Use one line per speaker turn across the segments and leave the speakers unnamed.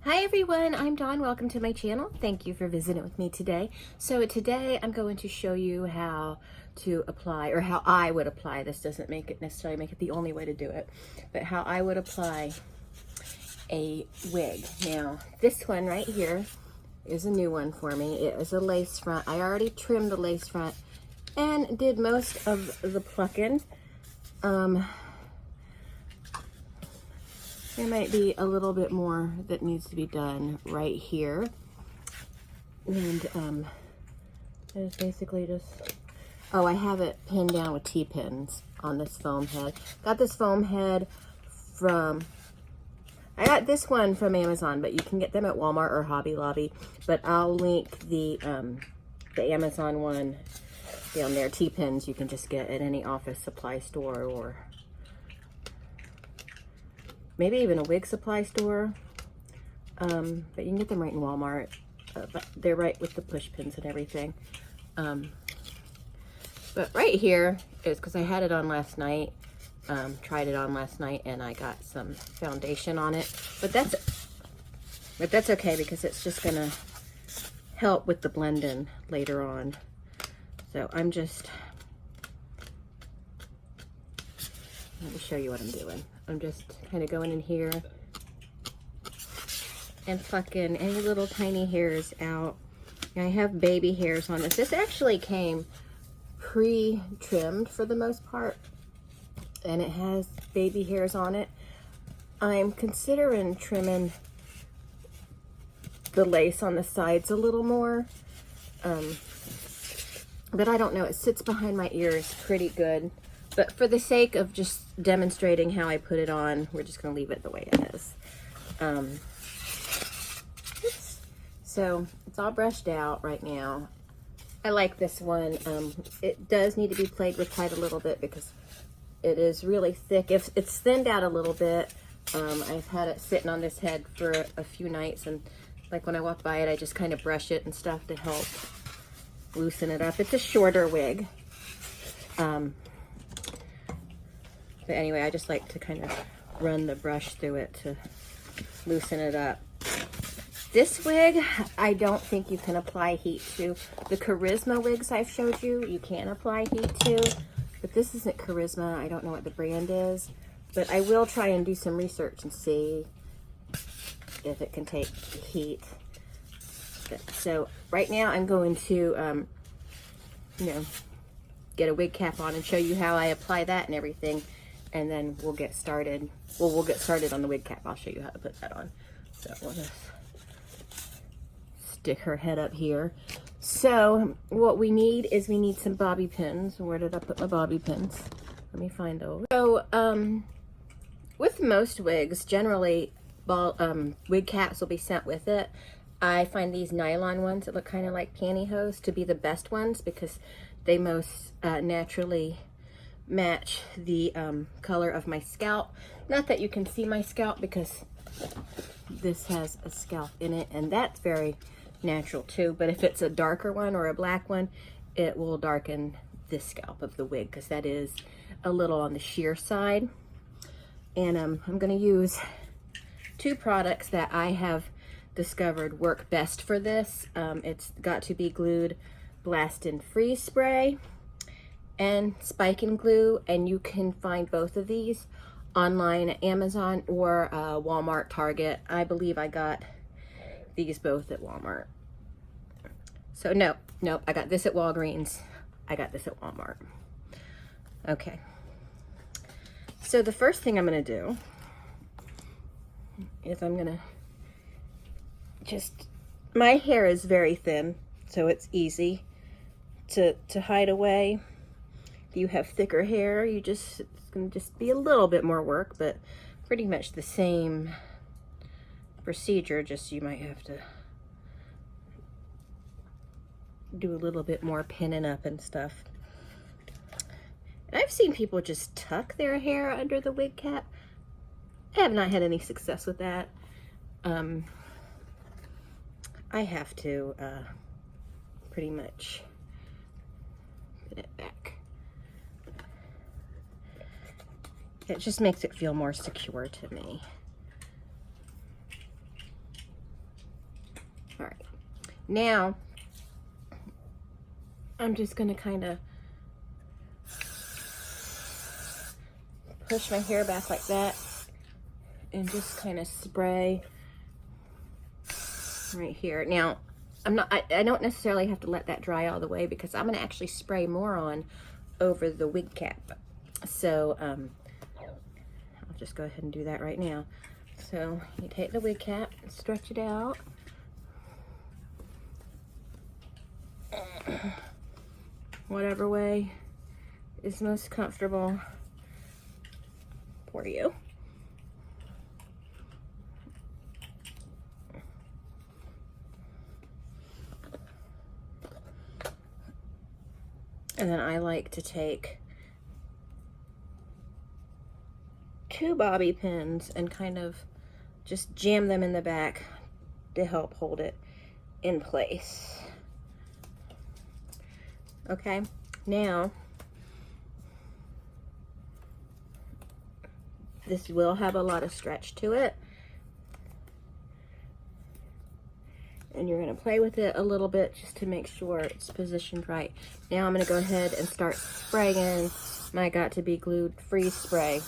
Hi everyone, I'm Dawn. Welcome to my channel. Thank you for visiting with me today. So today I'm going to show you how to apply, or how I would apply. This doesn't necessarily make it the only way to do it, but how I would apply a wig. Now, this one right here is a new one for me. It is a lace front. I already trimmed the lace front and did most of the plucking. There might be a little bit more that needs to be done right here. And it's basically just, oh, I have it pinned down with T-pins on this foam head. Got this foam head from, I got this one from Amazon, but you can get them at Walmart or Hobby Lobby. But I'll link the Amazon one down there. T-pins you can just get at any office supply store, or maybe even a wig supply store, but you can get them right in Walmart. But they're right with the push pins and everything. But right here is, because I had it on last night, tried it on last night, and I got some foundation on it. But that's okay, because it's just gonna help with the blending later on. So I'm just, let me show you what I'm doing. I'm just kind of going in here and plucking any little tiny hairs out. I have baby hairs on this. This actually came pre-trimmed for the most part, and it has baby hairs on it. I'm considering trimming the lace on the sides a little more, but I don't know. It sits behind my ears pretty good. But for the sake of just demonstrating how I put it on, we're just going to leave it the way it is. So it's all brushed out right now. I like this one. It does need to be played with quite a little bit because it is really thick. If it's thinned out a little bit, I've had it sitting on this head for a few nights, and like when I walk by it, I just kind of brush it and stuff to help loosen it up. It's a shorter wig. But anyway, I just like to kind of run the brush through it to loosen it up. This wig, I don't think you can apply heat to. The Charisma wigs I've showed you, you can apply heat to. But this isn't Charisma. I don't know what the brand is. But I will try and do some research and see if it can take heat. So right now I'm going to, get a wig cap on and show you how I apply that and everything. And then we'll get started. Well, we'll get started on the wig cap. I'll show you how to put that on. So we'll just stick her head up here. So what we need is we need some bobby pins. Where did I put my bobby pins? Let me find those. So with most wigs, generally wig caps will be sent with it. I find these nylon ones that look kind of like pantyhose to be the best ones because they most naturally match the color of my scalp. Not that you can see my scalp because this has a scalp in it, and that's very natural too. But if it's a darker one or a black one, it will darken the scalp of the wig because that is a little on the sheer side. And I'm going to use two products that I have discovered work best for this. It's Got to Be Glued Blast and Freeze Spray and Spike and Glue, and you can find both of these online at Amazon or Walmart, Target. I believe I got these both at Walmart. So nope, I got this at Walgreens. I got this at Walmart. Okay. So the first thing I'm gonna do is I'm gonna my hair is very thin, so it's easy to hide away. If you have thicker hair, it's gonna just be a little bit more work, but pretty much the same procedure, just you might have to do a little bit more pinning up and stuff. And I've seen people just tuck their hair under the wig cap. I have not had any success with that. I have to pretty much put it back. It just makes it feel more secure to me. Now, I'm just gonna kind of push my hair back like that and just kind of spray right here. Now, I don't necessarily have to let that dry all the way because I'm gonna actually spray more on over the wig cap. So, I'll just go ahead and do that right now. So, you take the wig cap and stretch it out. Whatever way is most comfortable for you. And then I like to take 2 bobby pins and kind of just jam them in the back to help hold it in place. Okay, now this will have a lot of stretch to it, and you're going to play with it a little bit just to make sure it's positioned right. Now I'm going to go ahead and start spraying my Got to Be Glued freeze spray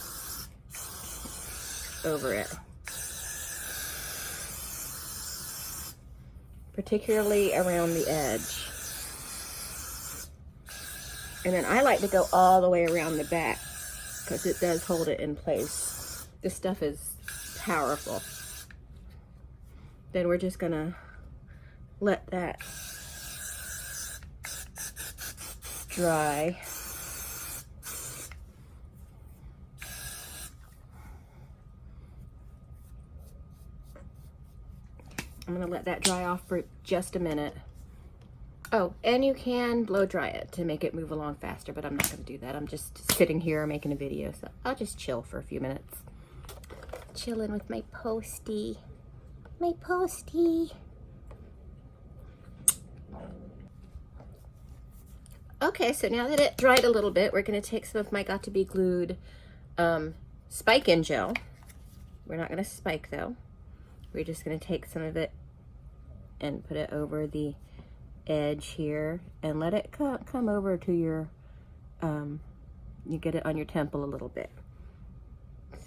over it, particularly around the edge. And then I like to go all the way around the back because it does hold it in place. This stuff is powerful. Then we're just gonna let that dry. I'm gonna let that dry off for just a minute. Oh, and you can blow dry it to make it move along faster, but I'm not gonna do that. I'm just sitting here making a video, so I'll just chill for a few minutes. Chilling with my postie. My postie. Okay, so now that it dried a little bit, we're gonna take some of my Got to Be Glued spike in gel. We're not gonna spike though. We're just gonna take some of it and put it over the edge here and let it come over to your, you get it on your temple a little bit.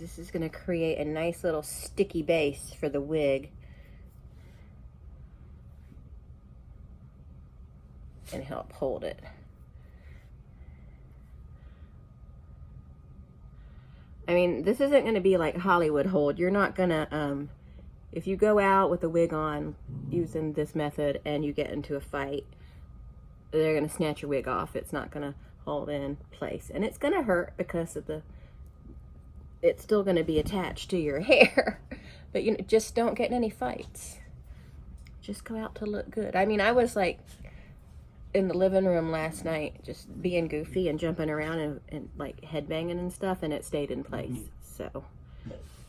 This is gonna create a nice little sticky base for the wig. And help hold it. I mean, this isn't gonna be like Hollywood hold. You're not gonna, if you go out with a wig on using this method and you get into a fight, they're gonna snatch your wig off. It's not gonna hold in place. And it's gonna hurt because of it's still gonna be attached to your hair. But you know, just don't get in any fights. Just go out to look good. I mean, I was like in the living room last night, just being goofy and jumping around and like headbanging and stuff, and it stayed in place. So,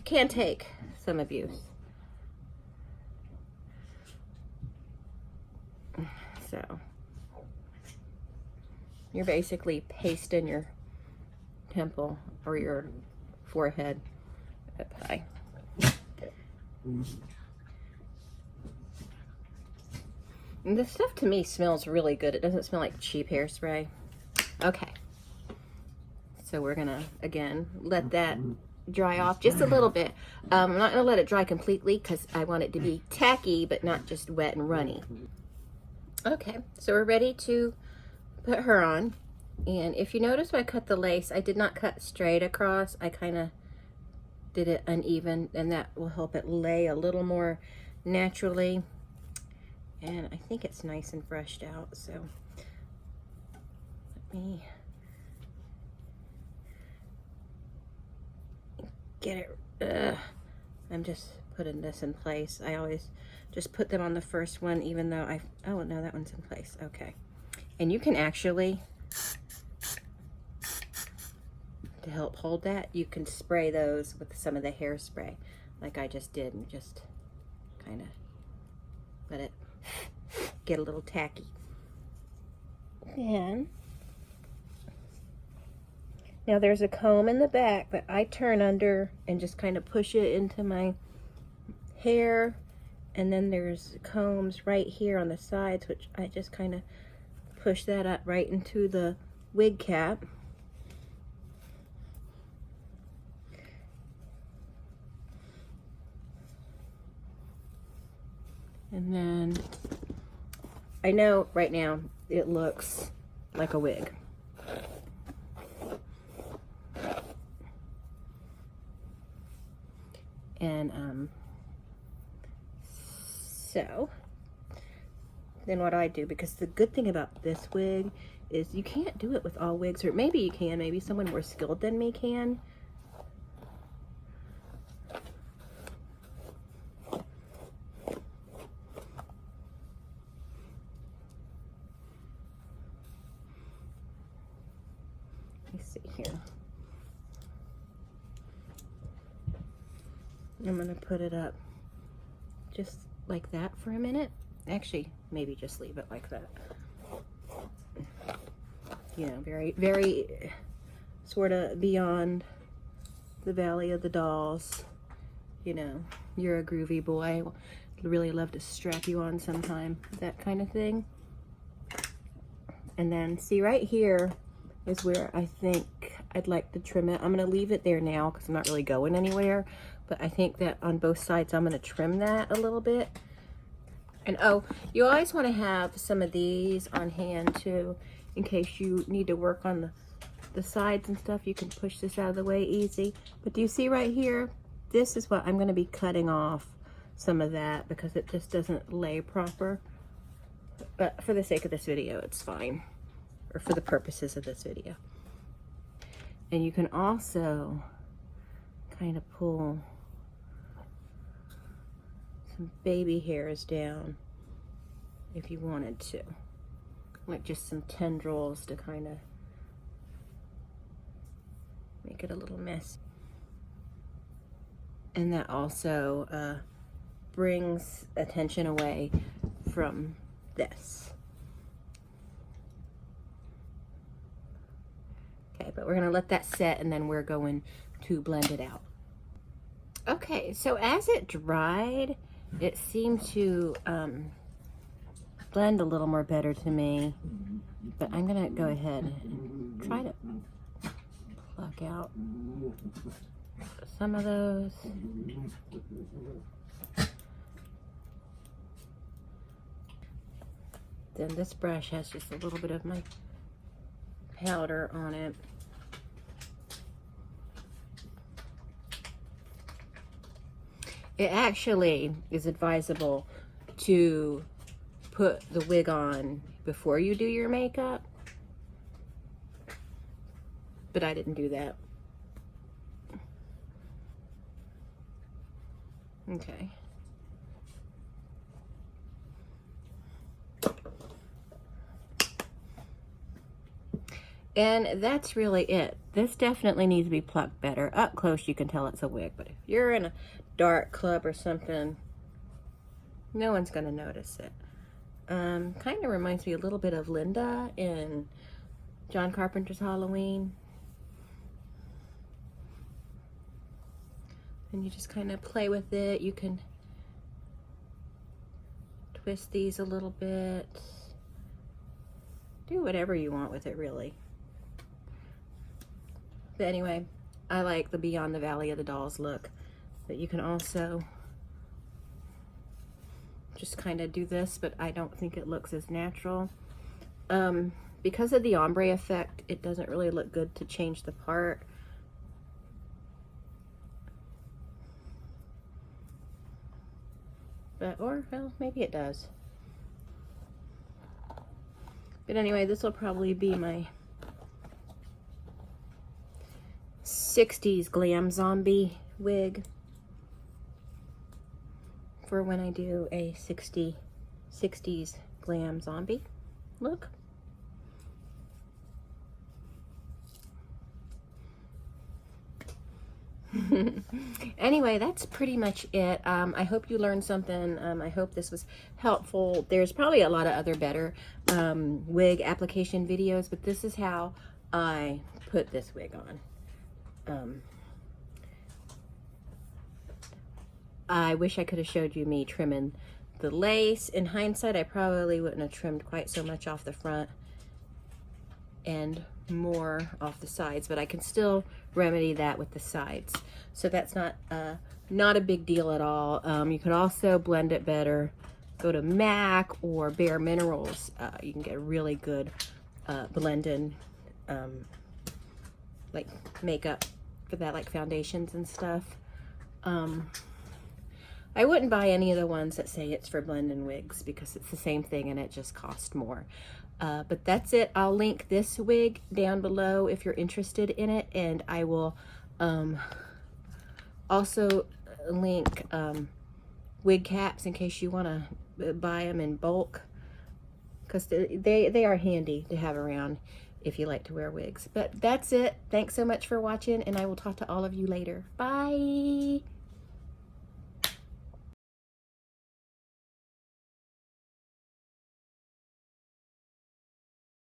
can take some abuse. So, you're basically pasting your temple or your forehead up high. And this stuff to me smells really good. It doesn't smell like cheap hairspray. Okay. So we're gonna, again, let that dry off just a little bit. I'm not gonna let it dry completely because I want it to be tacky, but not just wet and runny. Okay, so we're ready to put her on. And if you notice when I cut the lace, I did not cut straight across. I kind of did it uneven, and that will help it lay a little more naturally. And I think it's nice and brushed out, so let me get it. I'm just putting this in place. I always just put them on the first one, even though oh no, that one's in place. Okay. And you can actually, to help hold that, you can spray those with some of the hairspray, like I just did, and just kind of let it get a little tacky. And now there's a comb in the back that I turn under and just kind of push it into my hair And then there's combs right here on the sides, which I just kind of push that up right into the wig cap. And then I know right now it looks like a wig. And so then what I do, because the good thing about this wig is you can't do it with all wigs, or maybe you can, maybe someone more skilled than me can. Let's see here. I'm gonna put it up just like that for a minute. Actually, maybe just leave it like that. You know, very, very sort of beyond the Valley of the Dolls. You know, you're a groovy boy. I'd really love to strap you on sometime, that kind of thing. And then see right here is where I think I'd like to trim it. I'm gonna leave it there now because I'm not really going anywhere. But I think that on both sides, I'm gonna trim that a little bit. And oh, you always wanna have some of these on hand too, in case you need to work on the sides and stuff. You can push this out of the way easy. But do you see right here? This is what I'm gonna be cutting off some of that because it just doesn't lay proper. But for the sake of this video, it's fine. Or for the purposes of this video. And you can also kind of pull some baby hairs down if you wanted to, like just some tendrils to kind of make it a little messy. And that also brings attention away from this. Okay, but we're gonna let that set and then we're going to blend it out. Okay, so as it dried, it seemed to blend a little more better to me, but I'm gonna go ahead and try to pluck out some of those. Then this brush has just a little bit of my powder on it. It actually is advisable to put the wig on before you do your makeup, but I didn't do that. Okay. And that's really it. This definitely needs to be plucked better. Up close, you can tell it's a wig, but if you're in a dark club or something, no one's gonna notice it. Kind of reminds me a little bit of Linda in John Carpenter's Halloween. And you just kind of play with it. You can twist these a little bit. Do whatever you want with it, really. But anyway, I like the Beyond the Valley of the Dolls look. But you can also just kind of do this, but I don't think it looks as natural. Because of the ombre effect, it doesn't really look good to change the part. But, or, well, maybe it does. But anyway, this will probably be my 60s glam zombie wig for when I do a 60s glam zombie look. Anyway, that's pretty much it. I hope you learned something. I hope this was helpful. There's probably a lot of other better wig application videos, but this is how I put this wig on. I wish I could have showed you me trimming the lace. In hindsight, I probably wouldn't have trimmed quite so much off the front and more off the sides, but I can still remedy that with the sides. So that's not a big deal at all. You can also blend it better. Go to MAC or Bare Minerals. You can get a really good blending like makeup for that, like foundations and stuff. I wouldn't buy any of the ones that say it's for blending wigs because it's the same thing and it just costs more. But that's it. I'll link this wig down below if you're interested in it, and I will also link wig caps in case you want to buy them in bulk, because they are handy to have around if you like to wear wigs. But that's it. Thanks so much for watching, and I will talk to all of you later. Bye.